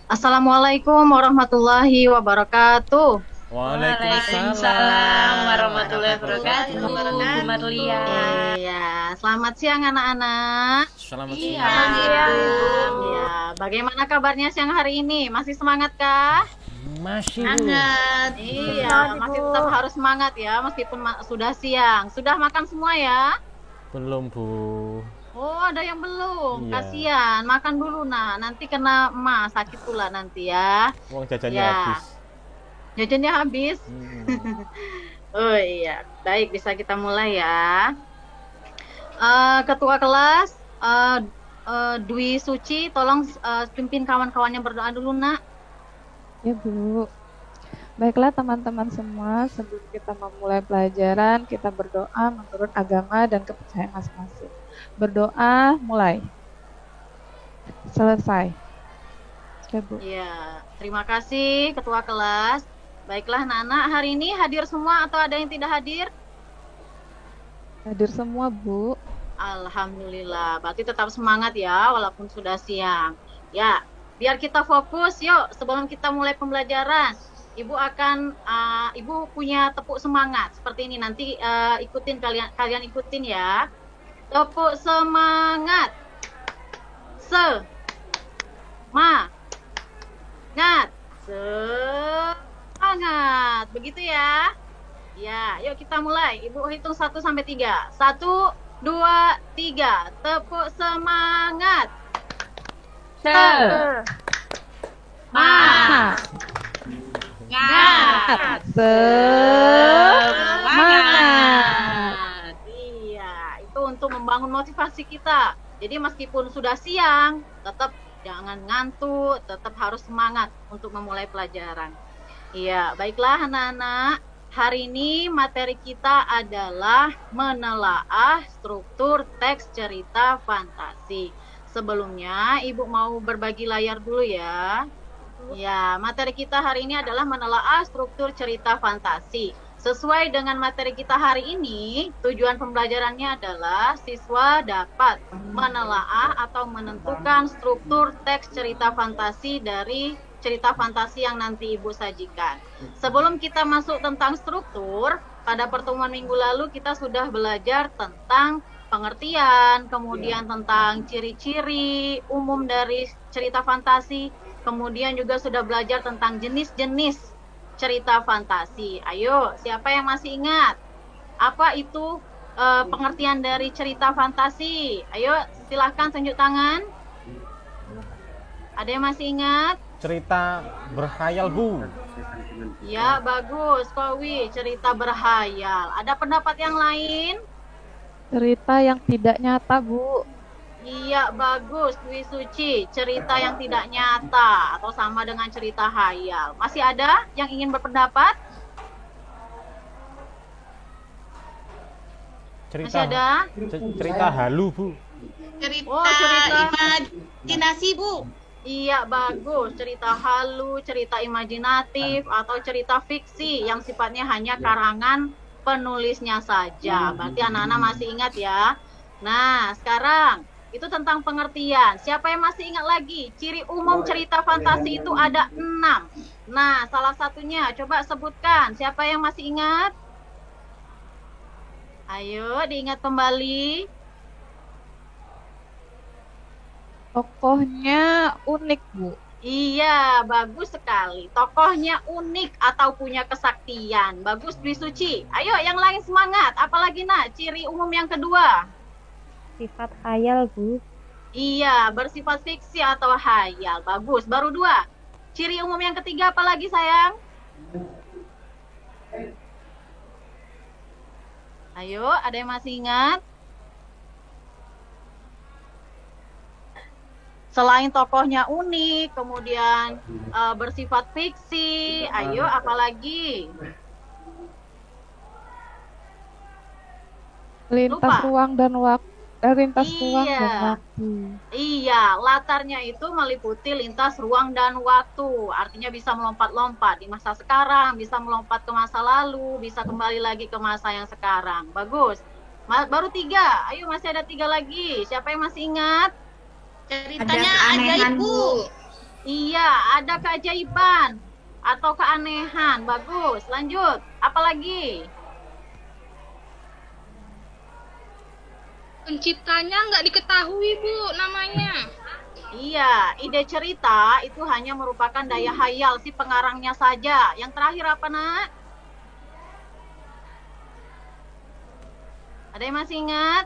Assalamualaikum warahmatullahi wabarakatuh. Waalaikumsalam warahmatullahi wabarakatuh, Bu Marlia. Iya, selamat siang anak-anak. Selamat Iya, siang. Iya, bagaimana kabarnya siang hari ini? Masih semangat kah? Masih, Bu. Hangat. Iya, masih tetap harus semangat ya, meskipun sudah siang. Sudah makan semua ya? Belum, Bu. Oh, ada yang belum. Iya. Kasihan, makan dulu nanti kena emas sakit pula nanti ya. Uang jajannya Ya. habis. Jajannya habis. Oh iya, baik bisa kita mulai ya. Ketua kelas Dwi Suci, tolong pimpin kawan-kawannya berdoa dulu nak. Ya Bu, baiklah teman-teman semua, sebelum kita memulai pelajaran, kita berdoa menurut agama dan kepercayaan masing-masing. Berdoa, mulai. Selesai. Sudah Bu. Iya, terima kasih ketua kelas. Baiklah anak-anak, hari ini hadir semua atau ada yang tidak hadir? Hadir semua Bu. Alhamdulillah, berarti tetap semangat ya walaupun sudah siang. Ya, biar kita fokus yuk sebelum kita mulai pembelajaran. Ibu punya tepuk semangat seperti ini nanti ikutin kalian ikutin ya. Tepuk semangat. Semangat. Semangat. Begitu ya. Ya, yuk kita mulai. Ibu hitung 1 sampai 3. 1 2 3. Tepuk semangat. Semangat. Semangat. Iya, itu untuk membangun motivasi kita. Jadi meskipun sudah siang, tetap jangan ngantuk, tetap harus semangat untuk memulai pelajaran. Iya, baiklah anak-anak. Hari ini materi kita adalah menelaah struktur teks cerita fantasi. Sebelumnya, Ibu mau berbagi layar dulu ya. Ya, materi kita hari ini adalah menelaah struktur cerita fantasi. Sesuai dengan materi kita hari ini, tujuan pembelajarannya adalah siswa dapat menelaah atau menentukan struktur teks cerita fantasi dari cerita fantasi yang nanti Ibu sajikan. Sebelum kita masuk tentang struktur, pada pertemuan minggu lalu kita sudah belajar tentang pengertian, kemudian tentang ciri-ciri umum dari cerita fantasi, kemudian juga sudah belajar tentang jenis-jenis cerita fantasi. Ayo, siapa yang masih ingat? Apa itu pengertian dari cerita fantasi? Ayo, silahkan tunjuk tangan. Ada yang masih ingat? Cerita berkhayal, Bu. Ya, bagus, Kowi. Cerita berkhayal. Ada pendapat yang lain? Cerita yang tidak nyata Bu. Iya, bagus, Dwi Suci. Cerita yang tidak nyata atau sama dengan cerita khayal. Masih ada yang ingin berpendapat? Cerita Masih ada? cerita halu, Bu. cerita Imajinasi, Bu. Iya, bagus. Cerita halu, cerita imajinatif, atau cerita fiksi yang sifatnya hanya karangan penulisnya saja. Berarti anak-anak masih ingat ya. Nah, sekarang itu tentang pengertian. Siapa yang masih ingat lagi? Ciri umum cerita fantasi itu ada 6. Nah, salah satunya coba sebutkan. Siapa yang masih ingat? Ayo, diingat kembali. Tokohnya unik Bu. Iya, bagus sekali. Tokohnya unik atau punya kesaktian. Bagus, Dwi Suci. Ayo, yang lain semangat. Apalagi nak, ciri umum yang kedua. Sifat khayal, Bu. Iya, bersifat fiksi atau khayal. Bagus, baru 2. Ciri umum yang ketiga apalagi sayang? Ayo, ada yang masih ingat? Selain tokohnya unik, kemudian bersifat fiksi, ayo apalagi? Lintas Lupa. ruang dan waktu. Lintas ruang Iya. dan waktu. Iya, latarnya itu meliputi lintas ruang dan waktu. Artinya bisa melompat-lompat di masa sekarang, bisa melompat ke masa lalu, bisa kembali lagi ke masa yang sekarang. Bagus. Baru 3. Ayo, masih ada 3 lagi. Siapa yang masih ingat? Ceritanya Ada keanehan, ajaib, Bu. Iya, ada keajaiban atau keanehan. Bagus, lanjut. Apalagi? Penciptanya nggak diketahui, Bu, namanya. Iya, ide cerita itu hanya merupakan daya hayal si pengarangnya saja. Yang terakhir apa, Nak? Ada yang masih ingat?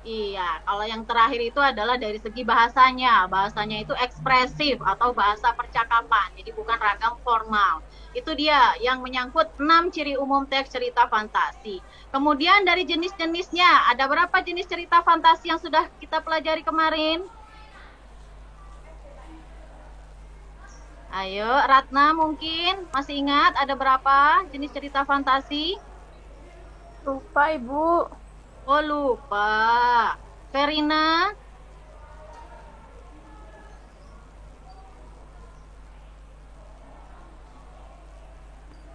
Iya, kalau yang terakhir itu adalah dari segi bahasanya. Bahasanya itu ekspresif atau bahasa percakapan. Jadi bukan ragam formal. Itu dia yang menyangkut 6 ciri umum teks cerita fantasi. Kemudian dari jenis-jenisnya, ada berapa jenis cerita fantasi yang sudah kita pelajari kemarin? Ayo, Ratna mungkin masih ingat ada berapa jenis cerita fantasi? Lupa, Ibu. Oh, lupa. Verina?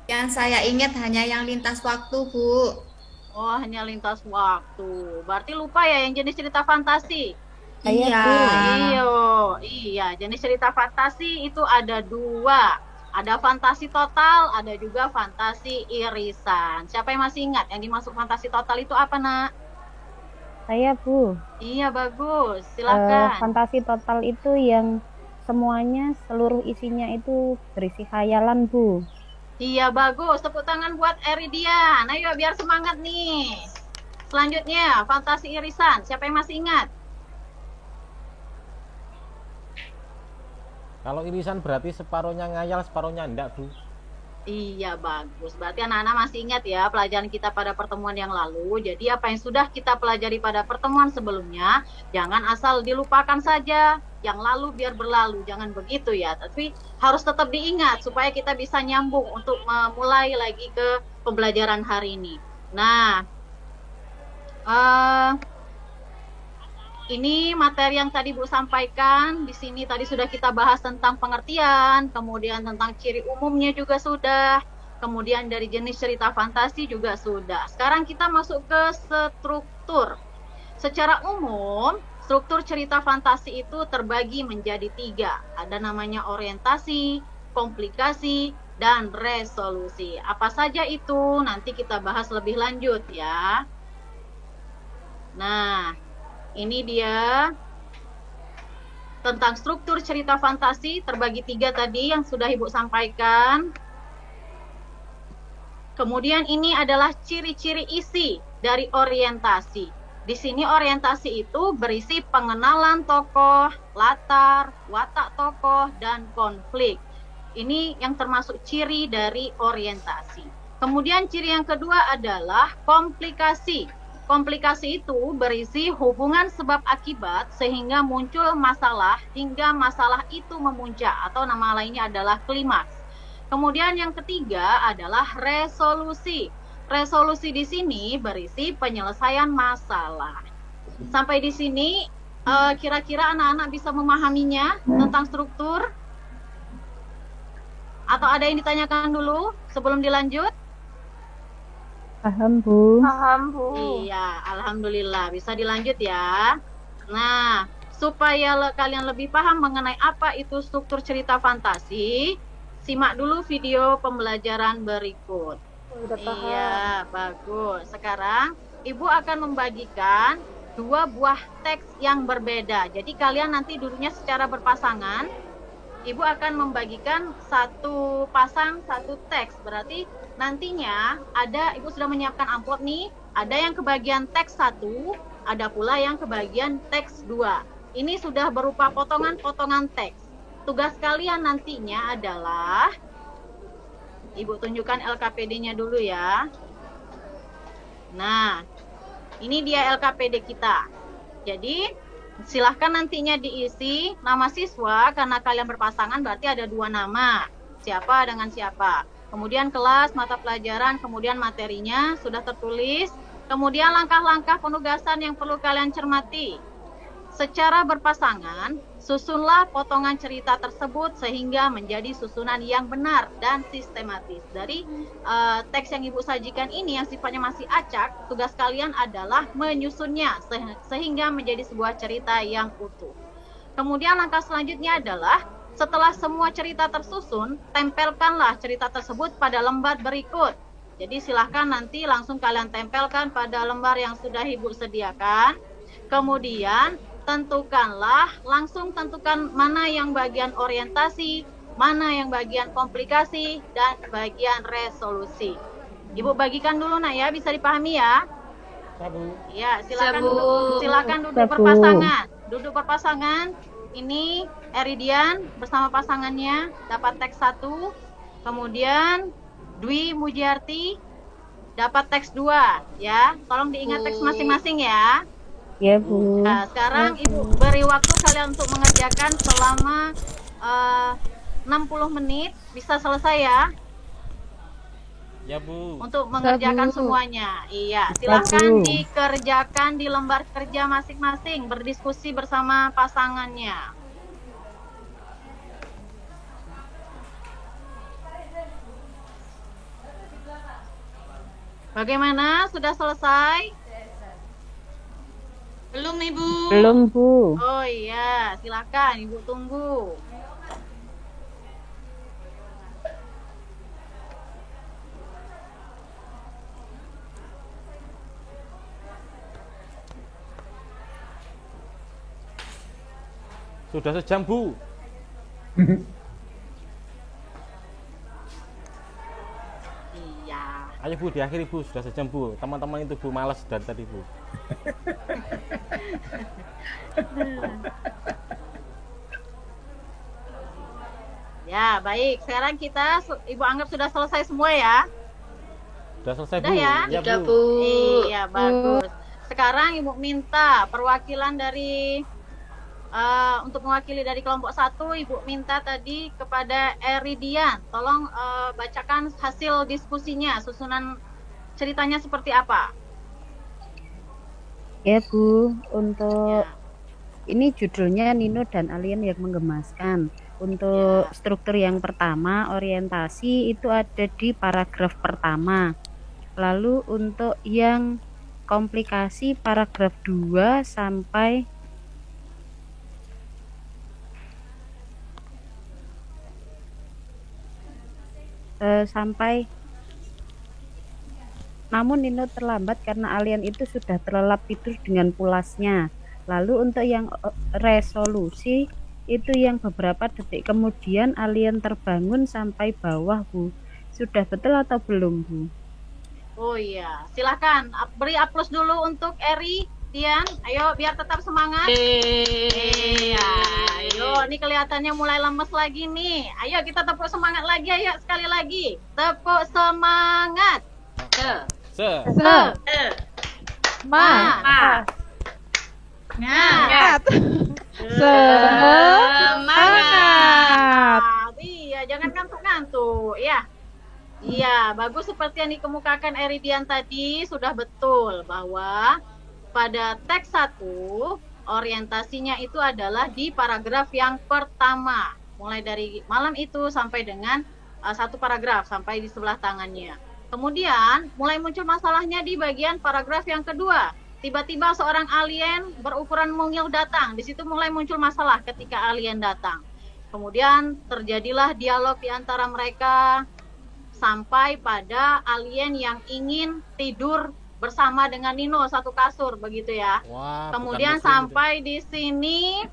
Yang saya ingat hanya yang lintas waktu, Bu. Oh, hanya lintas waktu. Berarti lupa ya yang jenis cerita fantasi? Iya. Iya, jenis cerita fantasi itu ada 2. Ada fantasi total, ada juga fantasi irisan. Siapa yang masih ingat yang dimaksud fantasi total itu apa, Nak? Saya, Bu. Iya, bagus. Silakan. Fantasi total itu yang semuanya, seluruh isinya itu berisi khayalan, Bu. Iya, bagus. Tepuk tangan buat Eridian. Ayo, biar semangat nih. Selanjutnya, fantasi irisan. Siapa yang masih ingat? Kalau irisan berarti separuhnya ngayal, separuhnya enggak, Bu. Iya, bagus. Berarti anak-anak masih ingat ya pelajaran kita pada pertemuan yang lalu. Jadi apa yang sudah kita pelajari pada pertemuan sebelumnya, jangan asal dilupakan saja. Yang lalu biar berlalu, jangan begitu ya. Tapi harus tetap diingat supaya kita bisa nyambung untuk memulai lagi ke pembelajaran hari ini. Nah, ini materi yang tadi Bu sampaikan. Di sini tadi sudah kita bahas tentang pengertian, kemudian tentang ciri umumnya juga sudah, kemudian dari jenis cerita fantasi juga sudah. Sekarang kita masuk ke struktur. Secara umum, struktur cerita fantasi itu terbagi menjadi 3. Ada namanya orientasi, komplikasi, dan resolusi. Apa saja itu? Nanti kita bahas lebih lanjut ya. Nah, ini dia tentang struktur cerita fantasi terbagi 3 tadi yang sudah Ibu sampaikan. Kemudian ini adalah ciri-ciri isi dari orientasi. Di sini orientasi itu berisi pengenalan tokoh, latar, watak tokoh, dan konflik. Ini yang termasuk ciri dari orientasi. Kemudian ciri yang kedua adalah komplikasi. Komplikasi itu berisi hubungan sebab akibat sehingga muncul masalah hingga masalah itu memuncak atau nama lainnya adalah klimaks. Kemudian yang ketiga adalah resolusi. Resolusi di sini berisi penyelesaian masalah. Sampai di sini kira-kira anak-anak bisa memahaminya tentang struktur? Atau ada yang ditanyakan dulu sebelum dilanjut? Paham, Bu. Paham, Bu. Iya, alhamdulillah bisa dilanjut ya. Nah, supaya kalian lebih paham mengenai apa itu struktur cerita fantasi, simak dulu video pembelajaran berikut. Iya, bagus. Sekarang Ibu akan membagikan 2 buah teks yang berbeda. Jadi kalian nanti duduknya secara berpasangan. Ibu akan membagikan 1 pasang 1 teks. Berarti nantinya ada, Ibu sudah menyiapkan amplop nih. Ada yang kebagian teks 1, ada pula yang kebagian teks 2. Ini sudah berupa potongan-potongan teks. Tugas kalian nantinya adalah, Ibu tunjukkan LKPD-nya dulu ya. Nah, ini dia LKPD kita. Jadi, silahkan nantinya diisi nama siswa, karena kalian berpasangan berarti ada 2 nama. Siapa dengan siapa. Kemudian kelas, mata pelajaran, kemudian materinya sudah tertulis. Kemudian langkah-langkah penugasan yang perlu kalian cermati. Secara berpasangan, susunlah potongan cerita tersebut sehingga menjadi susunan yang benar dan sistematis. Dari teks yang Ibu sajikan ini yang sifatnya masih acak, tugas kalian adalah menyusunnya sehingga menjadi sebuah cerita yang utuh. Kemudian langkah selanjutnya adalah setelah semua cerita tersusun, tempelkanlah cerita tersebut pada lembar berikut. Jadi silahkan nanti langsung kalian tempelkan pada lembar yang sudah Ibu sediakan. Kemudian langsung tentukan mana yang bagian orientasi, mana yang bagian komplikasi, dan bagian resolusi. Ibu bagikan dulu nak ya, bisa dipahami ya? Ya, silakan duduk berpasangan. Duduk berpasangan. Ini Eridian bersama pasangannya dapat teks 1. Kemudian Dwi Mujiarti dapat teks 2 ya. Tolong diingat teks masing-masing ya. Ya, Bu. Nah, sekarang Ibu beri waktu kalian untuk mengerjakan selama 60 menit. Bisa selesai ya? Ya, Bu. Untuk mengerjakan semuanya. Iya, silakan dikerjakan di lembar kerja masing-masing, berdiskusi bersama pasangannya. Bagaimana? Sudah selesai? Belum, Ibu. Belum, Bu. Oh iya, silakan Ibu tunggu. Sudah sejam, Bu. Iya. Ayo, Bu, diakhiri, Bu. Sudah sejam, Bu. Teman-teman itu, Bu, malas dari tadi, Bu. Ya, baik. Sekarang Ibu anggap sudah selesai semua ya? Sudah selesai, Sudah Bu. ya? Sudah, Bu. Iya, bagus. Sekarang Ibu minta perwakilan dari untuk mewakili dari kelompok 1, Ibu minta tadi kepada Eridian. Tolong bacakan hasil diskusinya, susunan ceritanya seperti apa? Ya, Bu. Untuk Ya. ini judulnya Nino dan Alien yang Menggemaskan. Untuk struktur yang pertama, orientasi itu ada di paragraf pertama. Lalu untuk yang komplikasi paragraf 2 sampai namun Nino terlambat karena alien itu sudah terlelap tidur dengan pulasnya. Lalu untuk yang resolusi itu yang beberapa detik kemudian alien terbangun sampai bawah, Bu. Sudah betul atau belum, Bu? Oh iya, silakan beri aplaus dulu untuk Eridian. Ayo biar tetap semangat. Iya, ayo, ini kelihatannya mulai lemes lagi nih. Ayo kita tepuk semangat lagi, ayo sekali lagi. Tepuk semangat. Semangat. Iya, jangan ngantuk-ngantuk ya. Iya, bagus seperti yang dikemukakan Eridian tadi, sudah betul bahwa pada teks 1 orientasinya itu adalah di paragraf yang pertama. Mulai dari malam itu sampai dengan satu paragraf sampai di sebelah tangannya. Kemudian mulai muncul masalahnya di bagian paragraf yang kedua. Tiba-tiba seorang alien berukuran mungil datang. Di situ mulai muncul masalah ketika alien datang. Kemudian terjadilah dialog di antara mereka sampai pada alien yang ingin tidur bersama dengan Nino satu kasur begitu ya. Wah, Kemudian bukan sampai di sini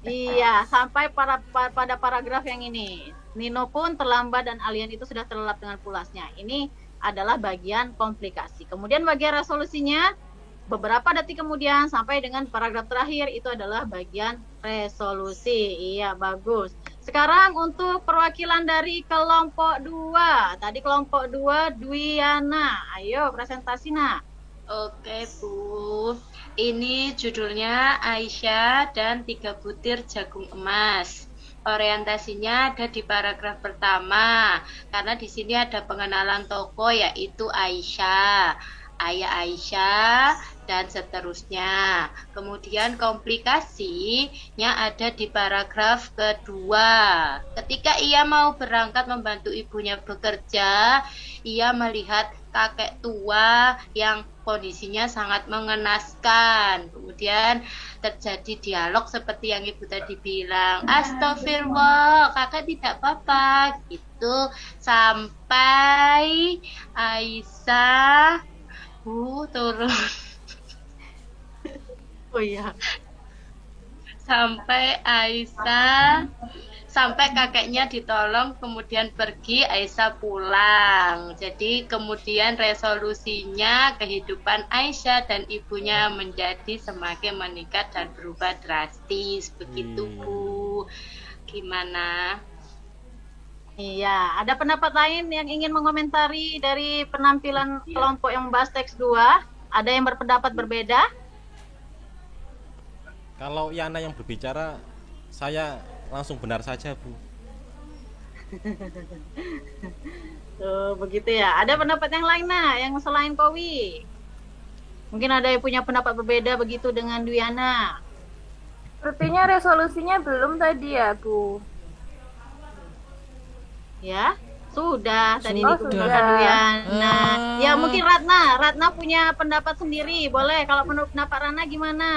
iya, sampai pada paragraf yang ini. Nino pun terlambat dan alien itu sudah terlelap dengan pulasnya. Ini adalah bagian komplikasi. Kemudian bagian resolusinya beberapa detik kemudian sampai dengan paragraf terakhir itu adalah bagian resolusi. Iya, bagus. Sekarang untuk perwakilan dari kelompok 2. Tadi kelompok 2 Dwiana. Ayo presentasi nak. Oke, Bu. Ini judulnya Aisyah dan 3 butir jagung emas. Orientasinya ada di paragraf pertama. Karena di sini ada pengenalan tokoh yaitu Aisyah, ayah Aisyah, dan seterusnya. Kemudian komplikasinya ada di paragraf kedua. Ketika ia mau berangkat membantu ibunya bekerja, ia melihat kakek tua yang kondisinya sangat mengenaskan. Kemudian terjadi dialog seperti yang Ibu tadi bilang, astagfirullah, kakak tidak apa-apa, gitu. Sampai Aisyah turun. Oh iya. Sampai kakeknya ditolong, kemudian pergi, Aisyah pulang. Jadi kemudian resolusinya kehidupan Aisyah dan ibunya menjadi semakin meningkat dan berubah drastis. Begitu Bu. Gimana? Iya, ada pendapat lain yang ingin mengomentari dari penampilan kelompok yang membahas teks 2? Ada yang berpendapat berbeda? Kalau Yana yang berbicara, saya langsung benar saja, Bu. Tuh, begitu ya. Ada pendapat yang lain yang selain Kowi? Mungkin ada yang punya pendapat berbeda begitu dengan Dwiana. Sepertinya resolusinya belum tadi ya, Bu. Ya, sudah tadi Oh, dikumpulkan sudah. Dwiana. Ya, mungkin Ratna punya pendapat sendiri. Boleh, kalau menurut pendapat Ratna gimana?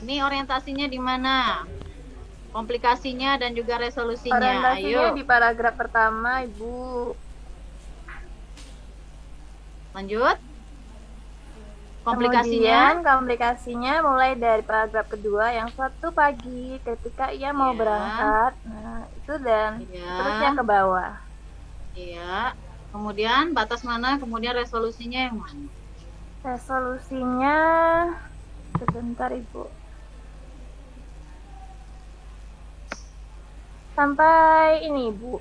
Ini orientasinya di mana? Komplikasinya dan juga resolusinya. Orientasinya Ayo, di paragraf pertama, Ibu. lanjut. Kemudian Komplikasinya. komplikasinya mulai dari paragraf kedua yang suatu pagi ketika ia mau Iya. berangkat. Nah, itu dan Iya. terusnya ke bawah. Iya. Kemudian batas mana? Kemudian resolusinya yang mana? Resolusinya sebentar, Ibu. Sampai ini, Bu.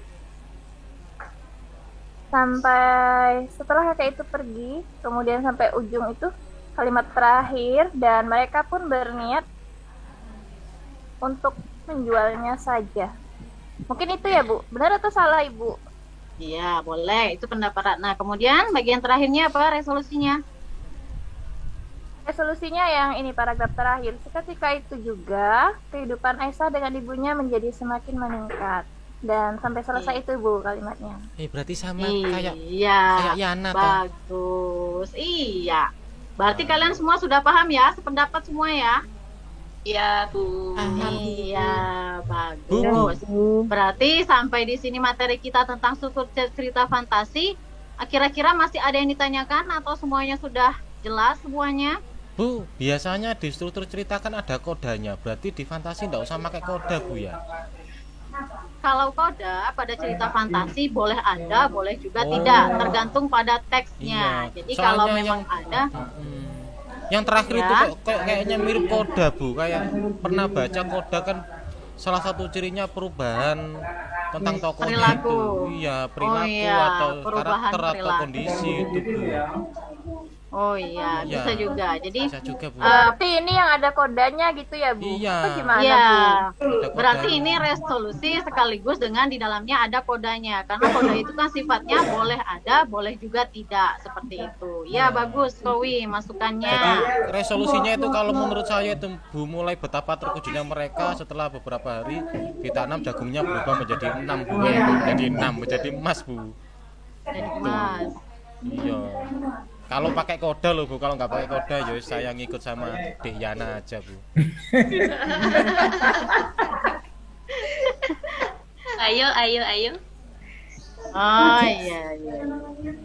Sampai setelah kakek itu pergi, kemudian sampai ujung itu kalimat terakhir dan mereka pun berniat untuk menjualnya saja. Mungkin itu ya, Bu. Benar atau salah, Ibu? Iya, boleh. Itu pendapat Ratna. Kemudian bagian terakhirnya apa resolusinya? Resolusinya yang ini paragraf terakhir. Seketika itu juga kehidupan Aisyah dengan ibunya menjadi semakin meningkat. Dan sampai selesai itu, Bu, kalimatnya. Berarti sama kayak Iya. Yana toh. Bagus. Iya. Berarti kalian semua sudah paham ya? Sependapat semua ya? Ya Bu. Iya, bagus. Berarti sampai di sini materi kita tentang struktur cerita fantasi. Kira-kira masih ada yang ditanyakan atau semuanya sudah jelas semuanya? Bu, biasanya di struktur cerita kan ada kodanya. Berarti di fantasi nggak usah pakai koda, Bu ya? Kalau koda pada cerita fantasi boleh ada, boleh juga Oh. tidak, tergantung pada teksnya. Iya. Jadi Soalnya kalau memang ada, Yang terakhir itu Ya. kayaknya mirip koda, Bu. Kayak pernah baca koda kan salah satu cirinya perubahan tentang tokohnya Perilaku. itu. Iya, perilaku iya, atau perubahan karakter atau perilaku. kondisi itu, Bu. oh iya, Iya. bisa juga. Jadi Bisa juga, Bu. Tapi ini yang ada kodanya gitu ya, Bu? Iya. Apa gimana, ya, Bu? Ada berarti kodanya. ini resolusi sekaligus dengan di dalamnya ada kodanya. Karena koda itu kan sifatnya boleh ada, boleh juga tidak, seperti itu. Ya, bagus, Kowi, masukannya. Jadi resolusinya itu kalau menurut saya itu, Bu, mulai betapa terkejutnya mereka setelah beberapa hari ditanam jagungnya berubah menjadi 6, Bu. Menjadi 6, menjadi emas, Bu. Jadi Mas. Iya. Kalau pakai koda loh, Bu. Kalau nggak pakai koda ya saya ngikut sama Dek Yana aja, Bu. Ayo. Oh iya.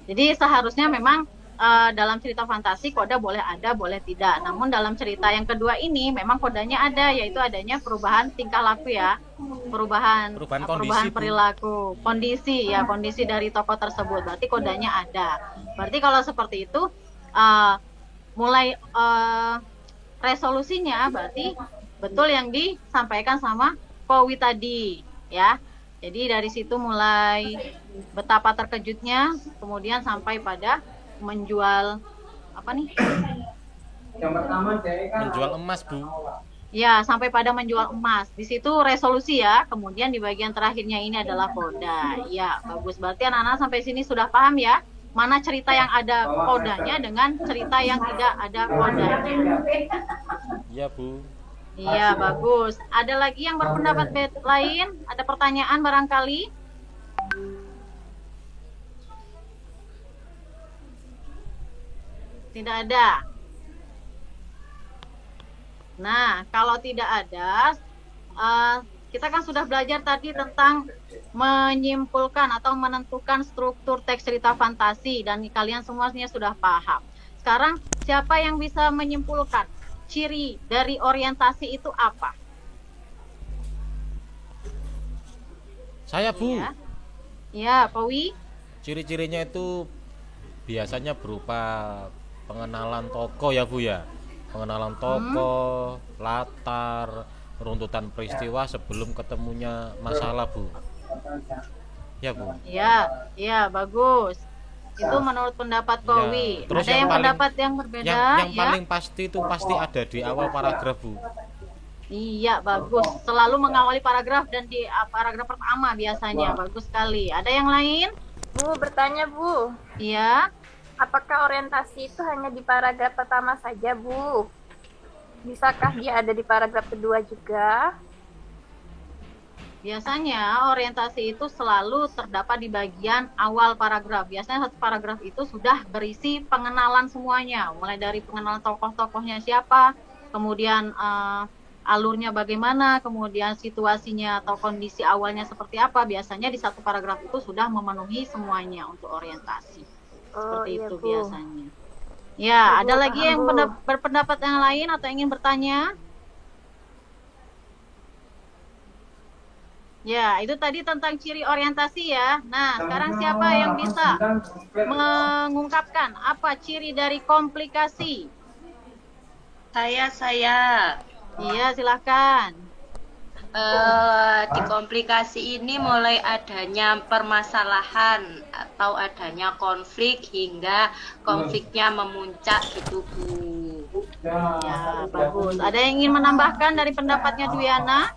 Jadi seharusnya memang dalam cerita fantasi koda boleh ada, boleh tidak. Namun dalam cerita yang kedua ini memang kodanya ada, yaitu adanya perubahan tingkah laku ya, perubahan kondisi, Bu. perilaku, kondisi dari tokoh tersebut. Berarti kodanya ada. Berarti kalau seperti itu mulai resolusinya berarti betul yang disampaikan sama Kowi tadi ya. Jadi dari situ mulai betapa terkejutnya, kemudian sampai pada menjual apa nih? Menjual emas, Bu. Ya, sampai pada menjual emas. Di situ resolusi ya. Kemudian di bagian terakhirnya ini adalah koda. Ya, bagus. Berarti anak-anak sampai sini sudah paham ya? Mana cerita yang ada kodanya dengan cerita yang tidak ada kodanya. Iya, Bu. Iya, bagus. Ada lagi yang berpendapat lain? Ada pertanyaan barangkali? Tidak ada. Nah, kalau tidak ada, kita kan sudah belajar tadi tentang menyimpulkan atau menentukan struktur teks cerita fantasi dan kalian semuanya sudah paham. Sekarang siapa yang bisa menyimpulkan ciri dari orientasi itu apa? Saya, Bu. Ya, Pak Wi. Ciri-cirinya itu biasanya berupa pengenalan tokoh ya, Bu ya. Pengenalan tokoh, latar, runtutan peristiwa sebelum ketemunya masalah, Bu. Ya, Bu. Iya, bagus. Itu menurut pendapat Kowi. Terus Ada yang pendapat yang berbeda? Yang paling pasti itu pasti ada di awal paragraf, Bu. Iya, bagus. Selalu mengawali paragraf dan di paragraf pertama biasanya. Bagus sekali. Ada yang lain? Bu, bertanya Bu. Iya. Apakah orientasi itu hanya di paragraf pertama saja, Bu? Bisakah dia ada di paragraf kedua juga? Biasanya orientasi itu selalu terdapat di bagian awal paragraf. Biasanya satu paragraf itu sudah berisi pengenalan semuanya. Mulai dari pengenalan tokoh-tokohnya siapa, kemudian alurnya bagaimana, kemudian situasinya atau kondisi awalnya seperti apa. Biasanya di satu paragraf itu sudah memenuhi semuanya untuk orientasi. Seperti iya, itu Bu. biasanya. Ya, ada lagi yang berpendapat yang lain atau ingin bertanya? Ya, itu tadi tentang ciri orientasi ya. Nah, sekarang siapa yang bisa mengungkapkan apa ciri dari komplikasi? Saya. Iya, silakan. Di komplikasi ini mulai adanya permasalahan atau adanya konflik hingga konfliknya memuncak gitu, Bu. Ya, bagus. Ada yang ingin menambahkan dari pendapatnya Dwiana?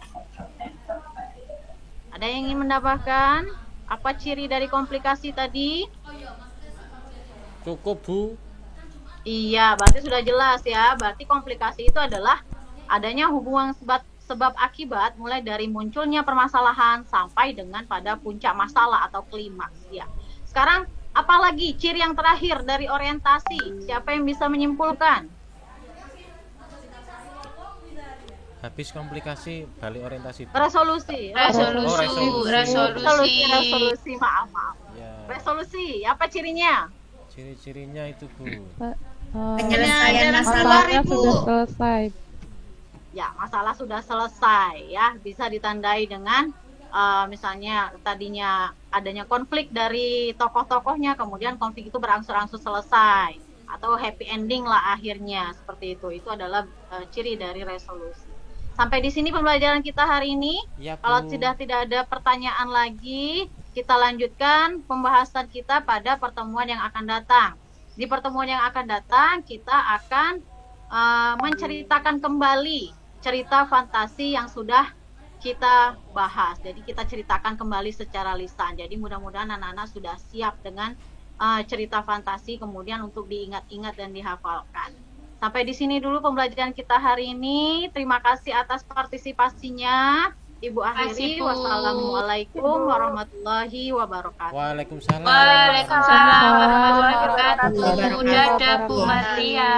Ada yang ingin menambahkan apa ciri dari komplikasi tadi? Cukup, Bu. Iya, berarti sudah jelas ya. Berarti komplikasi itu adalah adanya hubungan sebab akibat mulai dari munculnya permasalahan sampai dengan pada puncak masalah atau klimaks ya. Sekarang apalagi ciri yang terakhir dari orientasi? Siapa yang bisa menyimpulkan? Habis komplikasi balik orientasi, Bu. Resolusi. Resolusi. Maaf. Ya. Resolusi. Apa cirinya? Ciri-cirinya itu, Bu. Penyelesaian masalah. Masalahnya sudah selesai. Ya, masalah sudah selesai ya. Bisa ditandai dengan misalnya tadinya adanya konflik dari tokoh-tokohnya, kemudian konflik itu berangsur-angsur selesai atau happy ending lah akhirnya, seperti itu. Itu adalah ciri dari resolusi. Sampai di sini pembelajaran kita hari ini. Ya, Bu. Kalau sudah tidak ada pertanyaan lagi, kita lanjutkan pembahasan kita pada pertemuan yang akan datang. Di pertemuan yang akan datang, kita akan menceritakan kembali cerita fantasi yang sudah kita bahas. Jadi kita ceritakan kembali secara lisan. Jadi mudah-mudahan anak-anak sudah siap dengan cerita fantasi kemudian untuk diingat-ingat dan dihafalkan. Sampai di sini dulu pembelajaran kita hari ini. Terima kasih atas partisipasinya. Ibu akhiri. Wassalamualaikum warahmatullahi wabarakatuh. Waalaikumsalam. Waalaikumsalam warahmatullahi wabarakatuh. Dadah Bu Maria.